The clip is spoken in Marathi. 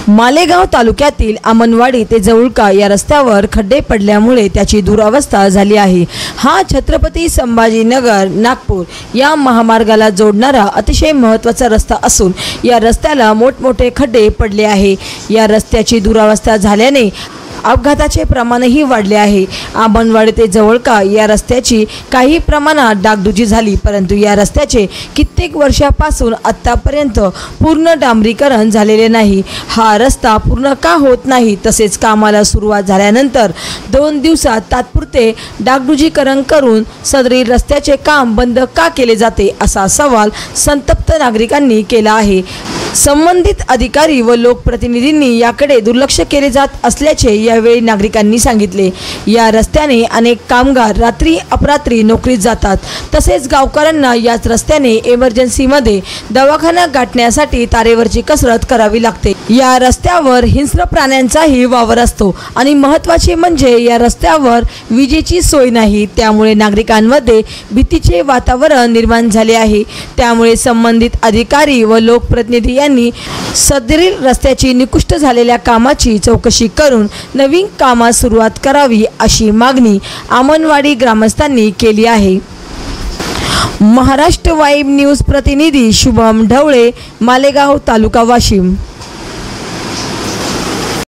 मालेगाव तालुक्यातील आमनवाडी ते जवळका या रस्त्यावर खड्डे पडल्यामुळे त्याची दुरावस्था झाली आहे। हा छत्रपती संभाजीनगर नागपूर या महामार्गाला जोडणारा अतिशय महत्त्वाचा रस्ता असून या रस्त्याला मोठमोठे खड्डे पडले आहे। या रस्त्याची दुरावस्था झाल्याने अपघाताचे प्रमाणही वाढले आहे। आमनवाडी ते जवळका या रस्त्याची काही प्रमाणात डागडुजी झाली, परंतु या रस्त्याचे कित्येक वर्षापासून आतापर्यंत पूर्ण डांबरीकरण झालेले नाही। हा रस्ता पूर्ण का होत नाही, तसेच कामाला सुरुवात झाल्यानंतर 2 दिवसात तात्पुरते डागडुजीकरण करून सदरी रस्त्याचे काम बंद का केले जाते, असा सवाल संतप्त नागरिकांनी केला आहे। संबंधित अधिकारी व लोकप्रतिनिधींनी याकडे दुर्लक्ष केले जात असल्याचे यावेळी नागरिकांनी सांगितले। या रस्त्याने अनेक कामगार रात्री अपरात्री नोकरीत जातात, तसेच गावकऱ्यांना याच रस्त्याने इमर्जन्सीमध्ये दवाखाना गाठण्यासाठी तारेवरची कसरत करावी लागते। या रस्त्यावर हिंस्र प्राण्यांचाही वावर असतो आणि महत्त्वाचे म्हणजे या रस्त्यावर विजेची सोय नाही, त्यामुळे नागरिकांमध्ये भीतीचे वातावरण निर्माण झाले आहे। त्यामुळे संबंधित अधिकारी व लोकप्रतिनिधी यांनी सदरील रस्त्याची निकृष्ट झालेल्या कामाची चौकशी करून नवीन कामास सुरुवात करावी, अशी मागणी आमनवाडी ग्रामस्थांनी केली आहे। महाराष्ट्र वाईब न्यूज प्रतिनिधी शुभम ढवळे, मालेगाव तालुका वाशिम।